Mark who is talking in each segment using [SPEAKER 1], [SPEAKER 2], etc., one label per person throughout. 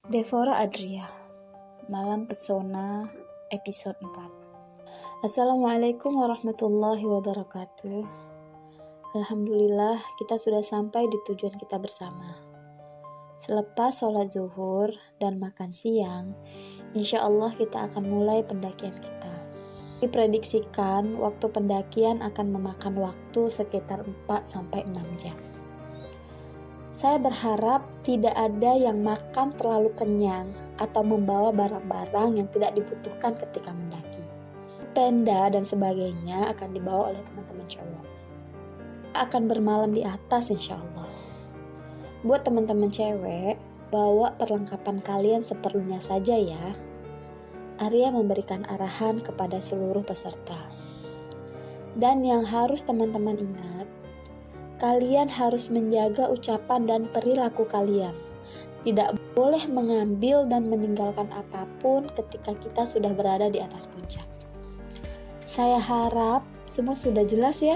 [SPEAKER 1] Devora Adria, Malam Pesona, episode 4. Assalamualaikum warahmatullahi wabarakatuh. Alhamdulillah, kita sudah sampai di tujuan kita bersama. Selepas sholat zuhur dan makan siang, insya Allah kita akan mulai pendakian kita. Diprediksikan waktu pendakian akan memakan waktu sekitar 4-6 jam. Saya berharap tidak ada yang makan terlalu kenyang atau membawa barang-barang yang tidak dibutuhkan ketika mendaki. Tenda dan sebagainya akan dibawa oleh teman-teman cowok. Akan bermalam di atas insya Allah. Buat teman-teman cewek, bawa perlengkapan kalian seperlunya saja ya. Arya memberikan arahan kepada seluruh peserta. Dan yang harus teman-teman ingat, kalian harus menjaga ucapan dan perilaku kalian. Tidak boleh mengambil dan meninggalkan apapun ketika kita sudah berada di atas puncak. Saya harap semua sudah jelas ya.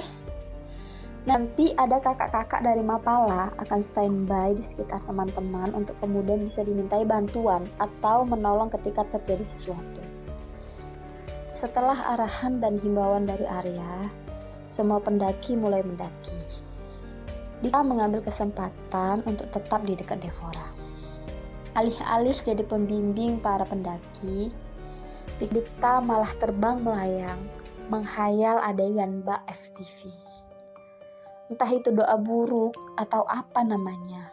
[SPEAKER 1] Nanti ada kakak-kakak dari Mapala akan standby di sekitar teman-teman untuk kemudian bisa dimintai bantuan atau menolong ketika terjadi sesuatu. Setelah arahan dan himbauan dari Arya, semua pendaki mulai mendaki. Dita mengambil kesempatan untuk tetap di dekat Devora. Alih-alih jadi pembimbing para pendaki, Dita malah terbang melayang, menghayal adegan bak FTV. Entah itu doa buruk atau apa namanya.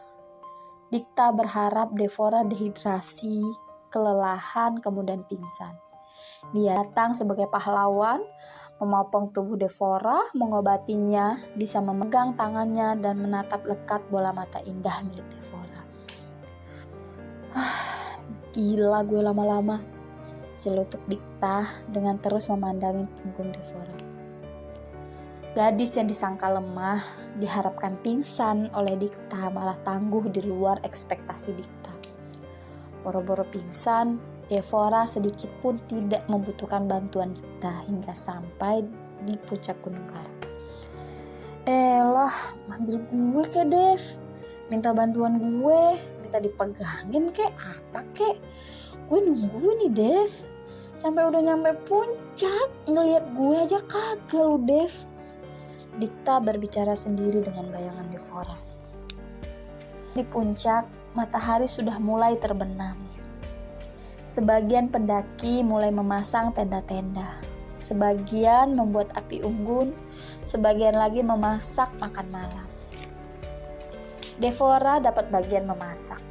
[SPEAKER 1] Dita berharap Devora dehidrasi, kelelahan, kemudian pingsan. Dia datang sebagai pahlawan, memopong tubuh Devora, mengobatinya, bisa memegang tangannya dan menatap lekat bola mata indah milik Devora. Gila gue lama-lama, celutuk Dita dengan terus memandangi punggung Devora. Gadis yang disangka lemah, diharapkan pingsan oleh Dita malah tangguh di luar ekspektasi Dita. Boro-boro pingsan, Devora sedikit pun tidak membutuhkan bantuan Dita hingga sampai di puncak Gunung Karang. Manggil gue ke Dev, minta bantuan gue, minta dipegangin kek, apa kek. Gue nunggu nih Dev, sampai udah nyampe puncak, ngeliat gue aja kagak lu Dev. Dita berbicara sendiri dengan bayangan Devora. Di puncak, matahari sudah mulai terbenam. Sebagian pendaki mulai memasang tenda-tenda, sebagian membuat api unggun, sebagian lagi memasak makan malam. Devora dapat bagian memasak.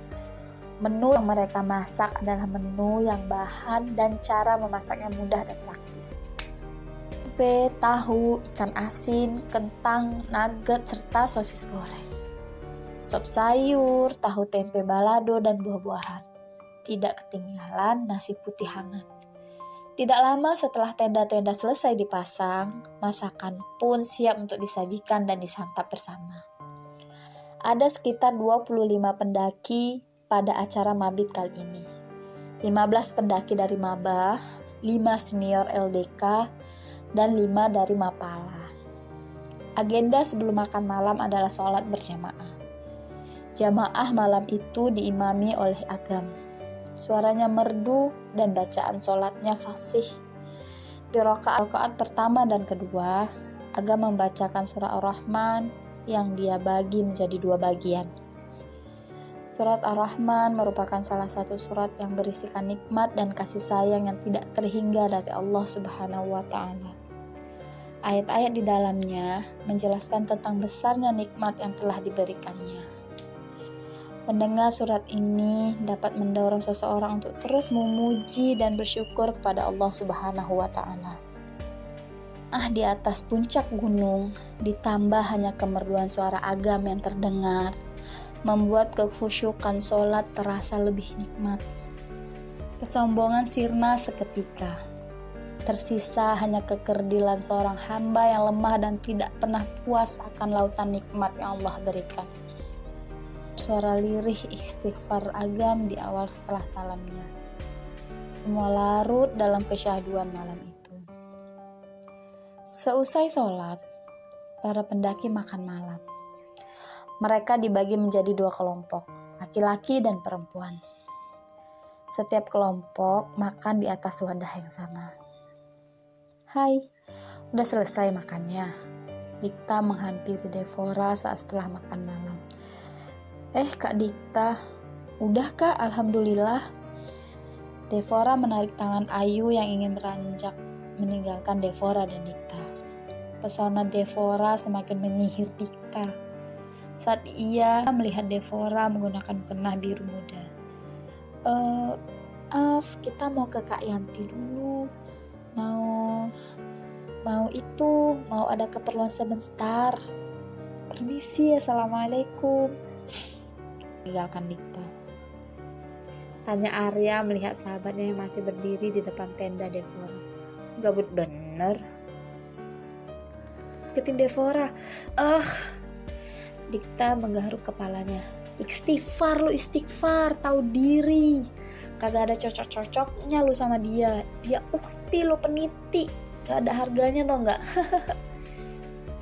[SPEAKER 1] Menu yang mereka masak adalah menu yang bahan dan cara memasaknya mudah dan praktis. Tempe, tahu, ikan asin, kentang, nugget, serta sosis goreng. Sop sayur, tahu tempe balado, dan buah-buahan. Tidak ketinggalan nasi putih hangat. Tidak lama setelah tenda-tenda selesai dipasang, masakan pun siap untuk disajikan dan disantap bersama. Ada sekitar 25 pendaki pada acara mabit kali ini. 15 pendaki dari Maba, 5 senior LDK, dan 5 dari Mapala. Agenda sebelum makan malam adalah sholat berjamaah. Jamaah malam itu diimami oleh Agam. Suaranya merdu dan bacaan sholatnya fasih. Di rakaat pertama dan kedua, Agam membacakan surah Ar-Rahman yang dia bagi menjadi 2 bagian. Surat Ar-Rahman merupakan salah satu surat yang berisikan nikmat dan kasih sayang yang tidak terhingga dari Allah Subhanahu wa Ta'ala. Ayat-ayat di dalamnya menjelaskan tentang besarnya nikmat yang telah diberikannya. Mendengar surat ini dapat mendorong seseorang untuk terus memuji dan bersyukur kepada Allah Subhanahu wa Ta'ala. Di atas puncak gunung, ditambah hanya kemerduan suara Agam yang terdengar, membuat kekhusyukan sholat terasa lebih nikmat. Kesombongan sirna seketika. Tersisa hanya kekerdilan seorang hamba yang lemah dan tidak pernah puas akan lautan nikmat yang Allah berikan. Suara lirih istighfar Agam di awal setelah salamnya. Semua larut dalam kesyahduan malam itu. Seusai sholat, para pendaki makan malam. Mereka dibagi menjadi 2 kelompok, laki-laki dan perempuan. Setiap kelompok makan di atas wadah yang sama. Hai, udah selesai makannya? Dikta menghampiri Devora saat setelah makan malam. Kak Dikta, udah Kak, alhamdulillah. Devora menarik tangan Ayu yang ingin beranjak meninggalkan Devora dan Dikta. Pesona Devora semakin menyihir Dikta saat ia melihat Devora menggunakan mukena biru muda. Maaf, kita mau ke Kak Yanti dulu. Mau ada keperluan sebentar. Permisi, assalamualaikum. Tinggalkan Dikta. Tanya Arya melihat sahabatnya yang masih berdiri di depan tenda Devora. Gabut bener. Ketin Devora. Dikta menggaruk kepalanya. Istighfar lu, istighfar, tahu diri. Kagak ada cocok-cocoknya lu sama dia. Dia ukti lu, peniti. Gak ada harganya tau gak?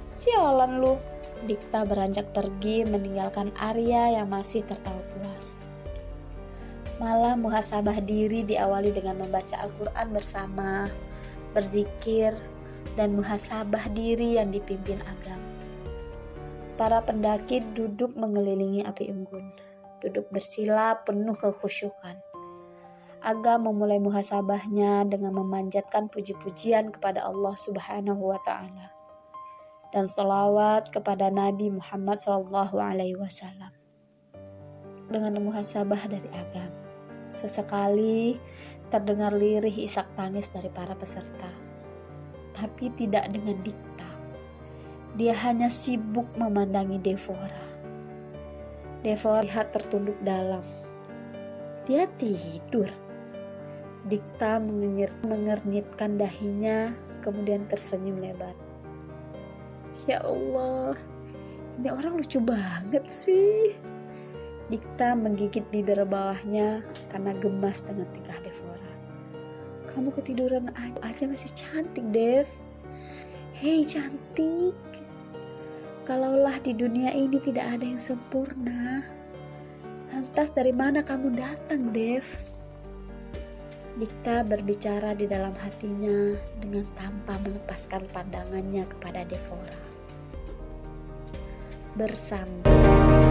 [SPEAKER 1] Sialan lu. Dikta beranjak pergi meninggalkan Arya yang masih tertawa puas. Malah muhasabah diri diawali dengan membaca Al-Quran bersama, berzikir, dan muhasabah diri yang dipimpin Agam. Para pendaki duduk mengelilingi api unggun, duduk bersila penuh kekhusyukan. Agam memulai muhasabahnya dengan memanjatkan puji-pujian kepada Allah Subhanahu wa Ta'ala dan sholawat kepada Nabi Muhammad SAW. Dengan muhasabah dari Agam, sesekali terdengar lirih isak tangis dari para peserta, tapi tidak dengan Dikta. Dia hanya sibuk memandangi Devora. Devora lihat tertunduk dalam. Dia tidur. Dikta mengernyitkan dahinya, kemudian tersenyum lebar. Ya Allah, ini orang lucu banget sih. Dikta menggigit bibir bawahnya karena gemas dengan tingkah Devora. Kamu ketiduran aja masih cantik, Dev. Hei cantik. Kalaulah di dunia ini tidak ada yang sempurna, lantas dari mana kamu datang, Dev? Dikta berbicara di dalam hatinya dengan tanpa melepaskan pandangannya kepada Devora. Bersambung.